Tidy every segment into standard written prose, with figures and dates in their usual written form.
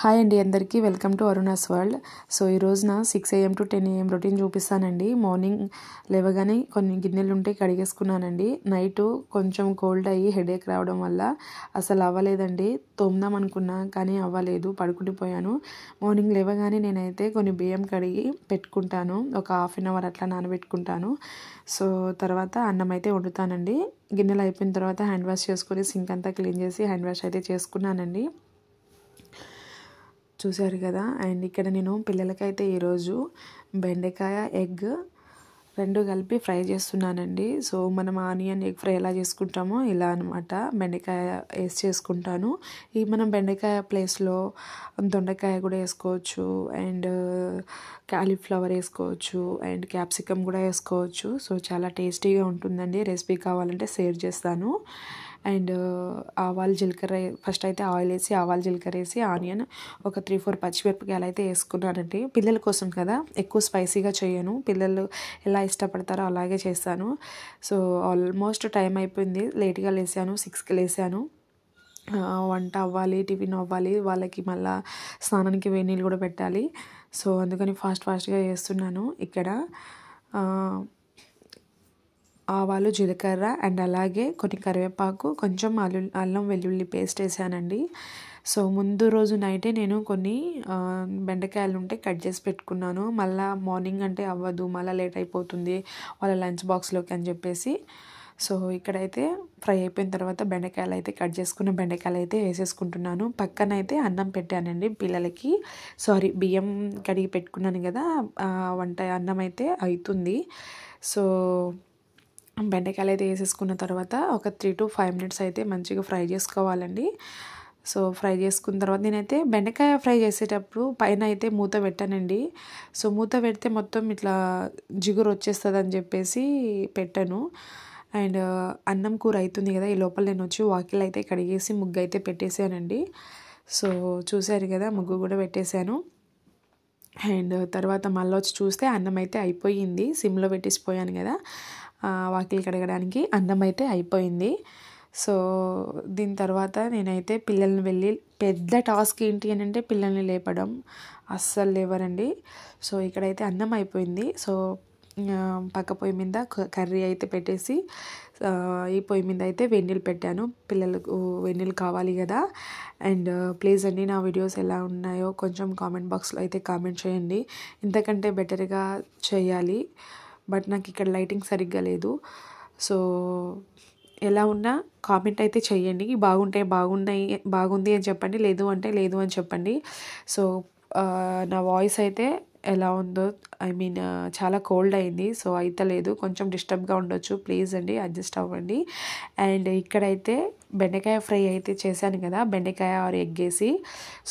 Hi అండి అందరికీ welcome to Aruna's world. So ఈ రోజున 6 AM to 10 AM రొటీన్ చూపిస్తానండి. మార్నింగ్ లేవగానే కొన్ని గిన్నెలు ఉంటే కడిగేసుకున్నానండి. నైట్ కొంచెం కోల్డ్ అయ్యి హెడేక్ రావడం వల్ల అసలు అవ్వలేదండి. తోముదాం అనుకున్నా కానీ అవ్వలేదు, పడుకుండిపోయాను. మార్నింగ్ లేవగానే నేనైతే కొన్ని బియ్యం కడిగి పెట్టుకుంటాను, ఒక ½ an hour అట్లా నానబెట్టుకుంటాను. సో తర్వాత అన్నం అయితే వండుతానండి. గిన్నెలు అయిపోయిన తర్వాత హ్యాండ్ వాష్ చేసుకొని సింక్ అంతా క్లీన్ చేసి హ్యాండ్ వాష్ అయితే చేసుకున్నానండి. చూశారు కదా. అండ్ ఇక్కడ నేను పిల్లలకైతే ఈరోజు బెండకాయ ఎగ్ రెండు కలిపి ఫ్రై చేస్తున్నానండి. సో మనం ఆనియన్ ఎగ్ ఫ్రై ఎలా చేసుకుంటామో ఇలా అనమాట, బెండకాయ వేసి చేసుకుంటాను. ఈ మనం బెండకాయ ప్లేస్లో దొండకాయ కూడా వేసుకోవచ్చు, అండ్ కాలీఫ్లవర్ వేసుకోవచ్చు, అండ్ క్యాప్సికమ్ కూడా వేసుకోవచ్చు. సో చాలా టేస్టీగా ఉంటుందండి. రెసిపీ కావాలంటే షేర్ చేస్తాను. అండ్ ఆవాలు జీలకర్ర ఫస్ట్ అయితే ఆయిల్ వేసి ఆవాలు జీలకర్ర వేసి ఆనియన్ ఒక 3-4 పచ్చిమిరపకాయలు అయితే వేసుకున్నానండి. పిల్లల కోసం కదా, ఎక్కువ స్పైసీగా చేయను, పిల్లలు ఎలా ఇష్టపడతారో అలాగే చేస్తాను. సో ఆల్మోస్ట్ టైం అయిపోయింది, లేట్గా లేసాను, 6కి లేసాను. వంట అవ్వాలి, టిఫిన్ అవ్వాలి, వాళ్ళకి మళ్ళీ స్నానానికి వేడి నీళ్ళు కూడా పెట్టాలి. సో అందుకని ఫాస్ట్గా చేస్తున్నాను. ఇక్కడ ఆవాలు జీలకర్ర అండ్ అలాగే కొన్ని కరివేపాకు, కొంచెం అల్లం వెల్లుల్లి పేస్ట్ వేసానండి. సో ముందు రోజు నైటే నేను కొన్ని బెండకాయలు ఉంటే కట్ చేసి పెట్టుకున్నాను. మళ్ళీ మార్నింగ్ అంటే అవ్వదు, మళ్ళీ లేట్ అయిపోతుంది వాళ్ళ లంచ్ బాక్స్లోకి అని చెప్పేసి. సో ఇక్కడైతే ఫ్రై అయిపోయిన తర్వాత బెండకాయలు అయితే కట్ చేసుకున్న బెండకాయలు అయితే వేసేసుకుంటున్నాను. పక్కన అయితే అన్నం పెట్టానండి పిల్లలకి. బియ్యం కడిగి పెట్టుకున్నాను కదా, అన్నం అయితే అవుతుంది. సో బెండకాయలు అయితే వేసేసుకున్న తర్వాత ఒక 3 to 5 minutes అయితే మంచిగా ఫ్రై చేసుకోవాలండి. సో ఫ్రై చేసుకున్న తర్వాత నేనైతే బెండకాయ ఫ్రై చేసేటప్పుడు పైన అయితే మూత పెట్టానండి. సో మూత పెడితే మొత్తం ఇట్లా జిగురు వచ్చేస్తుంది అని చెప్పేసి పెట్టాను. అండ్ అన్నం కూర అవుతుంది కదా, ఈ లోపల నేను వచ్చి వాకిలు అయితే కడిగేసి ముగ్గు అయితే పెట్టేశానండి. సో చూశారు కదా, ముగ్గు కూడా పెట్టేశాను. అండ్ తర్వాత మళ్ళీ వచ్చి చూస్తే అన్నం అయితే అయిపోయింది. సిమ్లో పెట్టేసిపోయాను కదా వాకిలి కడగడానికి, అన్నం అయితే అయిపోయింది. సో దీని తర్వాత నేనైతే పిల్లల్ని వెళ్ళి, పెద్ద టాస్క్ ఏంటి అని అంటే పిల్లల్ని లేపడం, అస్సలు లేవరండి. సో ఇక్కడైతే అన్నం అయిపోయింది. సో పక్క పొయ్యి మీద కర్రీ అయితే పెట్టేసి ఈ పొయ్యి మీద అయితే వేడినీళ్ళు పెట్టాను. పిల్లలకు వేడినీళ్ళు కావాలి కదా. అండ్ ప్లీజ్ అండి, నా వీడియోస్ ఎలా ఉన్నాయో కొంచెం కామెంట్ బాక్స్లో అయితే కామెంట్ చేయండి. ఇంతకంటే బెటర్గా చేయాలి, బట్ నాకు ఇక్కడ లైటింగ్ సరిగ్గా లేదు. సో ఎలా ఉన్నా కామెంట్ అయితే చేయండి. బాగుంది అని చెప్పండి, లేదు అంటే లేదు అని చెప్పండి. సో నా వాయిస్ అయితే ఎలా ఉందో, చాలా కోల్డ్ అయింది. సో అయితే లేదు, కొంచెం డిస్టర్బ్గా ఉండొచ్చు, ప్లీజ్ అండి అడ్జస్ట్ అవ్వండి. అండ్ ఇక్కడైతే బెండకాయ ఫ్రై అయితే చేశాను కదా, బెండకాయ ఆర్ ఎగ్ వేసి.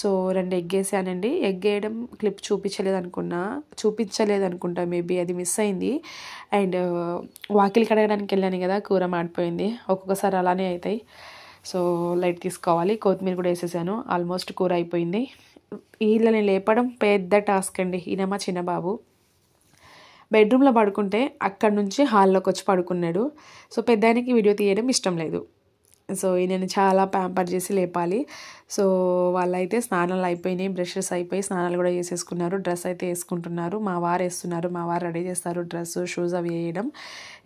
సో 2 ఎగ్ వేసానండి. ఎగ్ వేయడం క్లిప్ చూపించలేదు అనుకుంటా, మేబీ అది మిస్ అయింది. అండ్ వాకిలి కడగడానికి వెళ్ళాను కదా, కూర మాడిపోయింది. ఒక్కొక్కసారి అలానే అవుతాయి. సో లైట్ తీసుకోవాలి. కొత్తిమీర కూడా వేసేసాను. ఆల్మోస్ట్ కూర అయిపోయింది. వీళ్ళని లేపడం పెద్ద టాస్క్ అండి. ఈయన మా చిన్న బాబు బెడ్రూమ్లో పడుకుంటే అక్కడ నుంచి హాల్లోకి వచ్చి పడుకున్నాడు. సో పెద్దానికి వీడియో తీయడం ఇష్టం లేదు. సో ఈయనని చాలా ప్యాంపర్ చేసి లేపాలి. సో వాళ్ళైతే స్నానాలు అయిపోయినాయి, బ్రషెస్ అయిపోయి స్నానాలు కూడా చేసేసుకున్నారు. డ్రెస్ అయితే వేసుకుంటున్నారు. మా వారు వేస్తున్నారు, మా వారు రెడీ చేస్తారు డ్రెస్ షూస్ అవి వేయడం.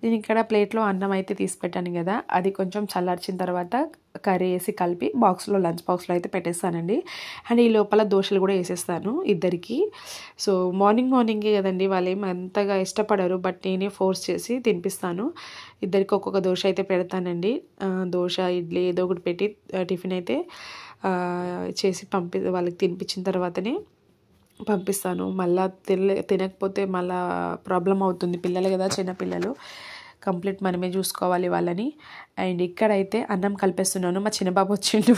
నేను ఇక్కడ ప్లేట్లో అన్నం అయితే తీసి పెట్టాను కదా, అది కొంచెం చల్లార్చిన తర్వాత కర్రీ వేసి కలిపి లంచ్ బాక్స్లో అయితే పెట్టేస్తానండి. అండ్ ఈ లోపల దోశలు కూడా వేసేస్తాను ఇద్దరికి. సో మార్నింగే కదండి, వాళ్ళు ఏమి అంతగా ఇష్టపడరు, బట్ నేనే ఫోర్స్ చేసి తినిపిస్తాను. ఇద్దరికి ఒక్కొక్క దోశ అయితే పెడతానండి. దోశ ఇడ్లీ ఏదో ఒకటి పెట్టి టిఫిన్ అయితే చేసి వాళ్ళకి తినిపించిన తర్వాతనే పంపిస్తాను. మళ్ళీ తినకపోతే మళ్ళీ ప్రాబ్లం అవుతుంది. పిల్లలు కదా, చిన్నపిల్లలు, కంప్లీట్ మనమే చూసుకోవాలి వాళ్ళని. అండ్ ఇక్కడైతే అన్నం కలిపేస్తున్నాను. మా చిన్నబాబు వచ్చిండు,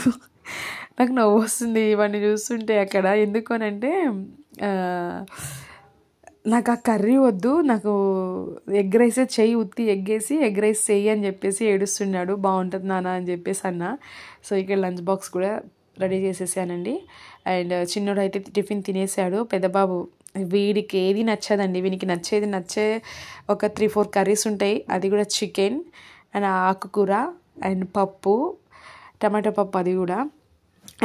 నాకు నవ్వు వస్తుంది ఇవన్నీ చూస్తుంటే. అక్కడ ఎందుకు అనంటే నాకు ఆ కర్రీ వద్దు, నాకు ఎగ్ రైసే చెయ్యి, ఉత్తి ఎగ్గేసి ఎగ్ రైస్ చెయ్యి అని చెప్పేసి ఏడుస్తున్నాడు. బాగుంటుంది నాన్న అని చెప్పేసి అన్న. సో ఇక్కడ లంచ్ బాక్స్ కూడా రెడీ చేసేసానండి. అండ్ చిన్నోడు అయితే టిఫిన్ తినేసాడు. పెద్దబాబు వీడికి ఏది నచ్చదండి, వీనికి నచ్చే ఒక 3-4 కర్రీస్ ఉంటాయి. అది కూడా చికెన్ అండ్ ఆకుకూర అండ్ పప్పు, టమాటో పప్పు, అది కూడా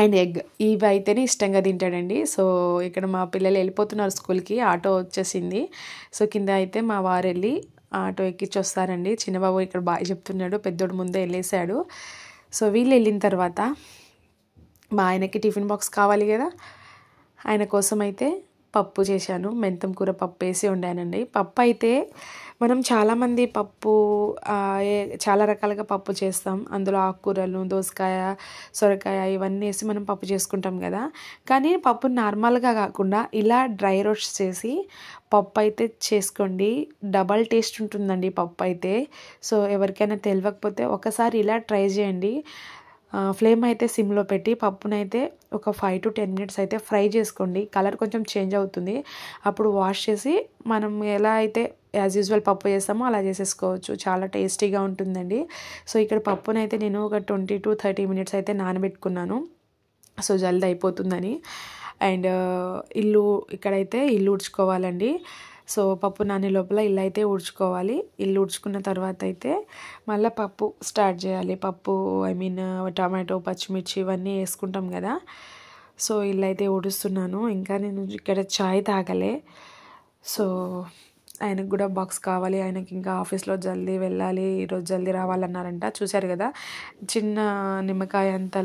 అండ్ ఎగ్ ఇవి అయితేనే ఇష్టంగా తింటాడండి. సో ఇక్కడ మా పిల్లలు వెళ్ళిపోతున్నారు స్కూల్కి, ఆటో వచ్చేసింది. సో కింద అయితే మా వారు వెళ్ళి ఆటో ఎక్కించి వస్తారండి. చిన్నబాబు ఇక్కడ బాగా చెప్తున్నాడు, పెద్దోడు ముందే వెళ్ళేసాడు. సో వీళ్ళు వెళ్ళిన తర్వాత మా ఆయనకి టిఫిన్ బాక్స్ కావాలి కదా, ఆయన కోసం అయితే పప్పు చేశాను. మెంతం కూర పప్పు వేసి వండానండి. పప్పు అయితే మనం చాలామంది పప్పు చాలా రకాలుగా పప్పు చేస్తాం. అందులో ఆకుకూరలు, దోసకాయ, సొరకాయ ఇవన్నీ వేసి మనం పప్పు చేసుకుంటాం కదా. కానీ పప్పు నార్మల్గా కాకుండా ఇలా డ్రై రోస్ట్ చేసి పప్పు అయితే చేసుకోండి. డబల్ టేస్ట్ ఉంటుందండి పప్పు అయితే. సో ఎవరికైనా తెలియకపోతే ఒకసారి ఇలా ట్రై చేయండి. ఫ్లేమ్ అయితే సిమ్లో పెట్టి పప్పునైతే ఒక 5 to 10 minutes అయితే ఫ్రై చేసుకోండి. కలర్ కొంచెం చేంజ్ అవుతుంది. అప్పుడు వాష్ చేసి మనం ఎలా అయితే యాజ్ యూజువల్ పప్పు చేస్తామో అలా చేసేసుకోవచ్చు. చాలా టేస్టీగా ఉంటుందండి. సో ఇక్కడ పప్పునైతే నేను ఒక 20 to 30 minutes అయితే నానబెట్టుకున్నాను. సో జల్దీ అయిపోతుందని. అండ్ ఇక్కడైతే ఇల్లు ఊడ్చుకోవాలండి. సో పప్పు నానే లోపల ఇల్లు అయితే ఊడ్చుకోవాలి. ఇల్లు ఊడ్చుకున్న తర్వాత అయితే మళ్ళీ పప్పు స్టార్ట్ చేయాలి. పప్పు టమాటో, పచ్చిమిర్చి ఇవన్నీ వేసుకుంటాం కదా. సో ఇల్లు అయితే ఊడుస్తున్నాను. ఇంకా నేను ఇక్కడ చాయ్ తాగలే. సో ఆయనకు కూడా బాక్స్ కావాలి. ఆయనకి ఇంకా ఆఫీస్లో జల్దీ వెళ్ళాలి, ఈరోజు జల్దీ రావాలన్నారంట. చూశారు కదా, చిన్న నిమ్మకాయ అంత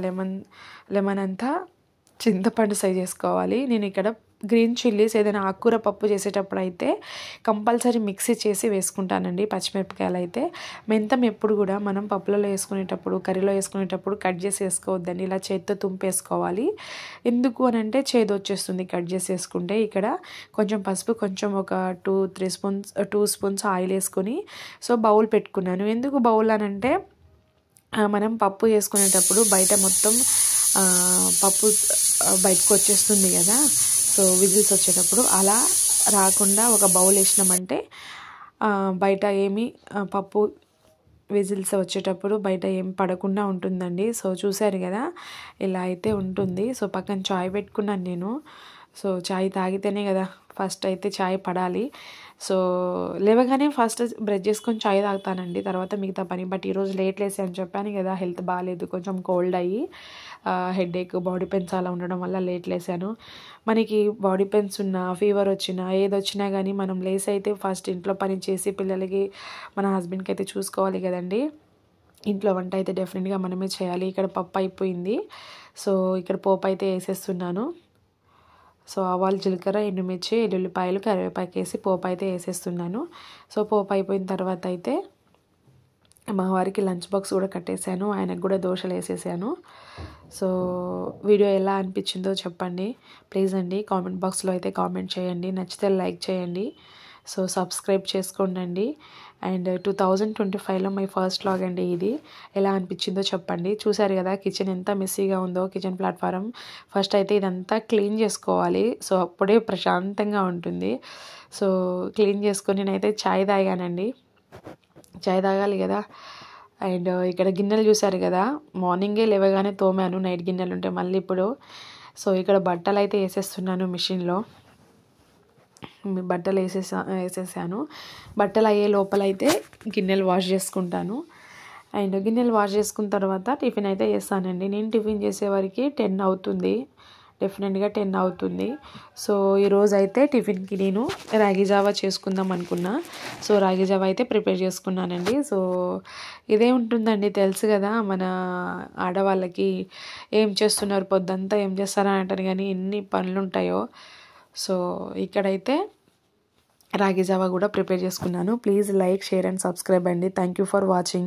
లెమన్ అంతా చింతపండు సైజ్ చేసుకోవాలి. నేను ఇక్కడ గ్రీన్ చిల్లీస్ ఏదైనా ఆకుకూర పప్పు చేసేటప్పుడు అయితే కంపల్సరీ మిక్సీ చేసి వేసుకుంటానండి. పచ్చిమిరపకాయలు అయితే మెంతం ఎప్పుడు కూడా మనం పప్పులలో వేసుకునేటప్పుడు, కర్రీలో వేసుకునేటప్పుడు కట్ చేసి వేసుకోవద్దండి. ఇలా చేతితో తుంపేసుకోవాలి. ఎందుకు అని అంటే చేదు వచ్చేస్తుంది కట్ చేసి వేసుకుంటే. ఇక్కడ కొంచెం పసుపు, కొంచెం ఒక 2 స్పూన్స్ ఆయిల్ వేసుకొని సో బౌల్ పెట్టుకున్నాను. ఎందుకు బౌల్ అని అంటే మనం పప్పు వేసుకునేటప్పుడు బయట మొత్తం పప్పు బయటకు వచ్చేస్తుంది కదా. సో విజిల్స్ వచ్చేటప్పుడు అలా రాకుండా ఒక బౌల్ వేసినామంటే బయట ఏమి పప్పు విజిల్స్ వచ్చేటప్పుడు బయట ఏం పడకుండా ఉంటుందండి. సో చూసారు కదా, ఇలా అయితే ఉంటుంది. సో పక్కన చాయ్ పెట్టుకున్నాను నేను. సో చాయ్ తాగితేనే కదా ఫస్ట్ అయితే చాయ్ పడాలి. సో లేవగానే ఫస్ట్ బ్రష్ చేసుకొని చాయ్ తాగుతానండి, తర్వాత మిగతా పని. బట్ ఈరోజు లేట్ లేసాను చెప్పాను కదా, హెల్త్ బాగాలేదు, కొంచెం కోల్డ్ అయ్యి హెడేక్, బాడీ పెయిన్స్ అలా ఉండడం వల్ల లేట్ లేసాను. మనకి బాడీ పెయిన్స్ ఉన్నా, ఫీవర్ వచ్చినా, ఏదొచ్చినా కానీ మనం లేసి అయితే ఫస్ట్ ఇంట్లో పని చేసి పిల్లలకి, మన హస్బెండ్కి అయితే చూసుకోవాలి కదండి. ఇంట్లో వంట అయితే డెఫినెట్గా మనమే చేయాలి. ఇక్కడ పప్పు అయిపోయింది. సో ఇక్కడ పోపు అయితే వేసేస్తున్నాను. సో ఆవాలు, జీలకర్ర, ఎండుమిర్చి, ఎల్లుల్లిపాయలు, కరివేపాకు వేసి పోపు అయితే వేసేస్తున్నాను. సో పోపు అయిపోయిన తర్వాత అయితే మా వారికి లంచ్ బాక్స్ కూడా కట్టేశాను. ఆయనకు కూడా దోశలు వేసేసాను. సో వీడియో ఎలా అనిపించిందో చెప్పండి ప్లీజ్ అండి. కామెంట్ బాక్స్లో అయితే కామెంట్ చేయండి. నచ్చితే లైక్ చేయండి. సో సబ్స్క్రైబ్ చేసుకోండి. అండ్ 2025లో మై ఫస్ట్ వ్లాగ్ అండి ఇది. ఎలా అనిపించిందో చెప్పండి. చూసారు కదా కిచెన్ ఎంత మెస్సీగా ఉందో, కిచెన్ ప్లాట్ఫారం. ఫస్ట్ అయితే ఇదంతా క్లీన్ చేసుకోవాలి. సో అప్పుడే ప్రశాంతంగా ఉంటుంది. సో క్లీన్ చేసుకొని నేనైతే చాయ్ తాగానండి. చాయ్ తాగాలి కదా. అండ్ ఇక్కడ గిన్నెలు చూసారు కదా, మార్నింగే లేవగానే తోమాను, నైట్ గిన్నెలు ఉంటే మళ్ళీ ఇప్పుడు. సో ఇక్కడ బట్టలు అయితే వేసేస్తున్నాను మిషన్లో. బట్టలు వేసేసాను. బట్టలు అయ్యే లోపలైతే గిన్నెలు వాష్ చేసుకుంటాను. అండ్ గిన్నెలు వాష్ చేసుకున్న తర్వాత టిఫిన్ అయితే చేస్తానండి. నేను టిఫిన్ చేసేవరకు 10 అవుతుంది, డెఫినెట్గా 10 అవుతుంది. సో ఈరోజు అయితే టిఫిన్కి నేను రాగి జావా చేసుకుందాం అనుకున్నా. సో రాగి జావా అయితే ప్రిపేర్ చేసుకున్నానండి. సో ఇదే ఉంటుందండి, తెలుసు కదా మన ఆడవాళ్ళకి, ఏం చేస్తున్నారు పొద్దంతా ఏం చేస్తారని అంటారు కానీ ఎన్ని పనులు ఉంటాయో. సో ఇక్కడైతే రాగి జావా కూడా ప్రిపేర్ చేసుకున్నాను. Please like, share and subscribe అండి. Thank you for watching.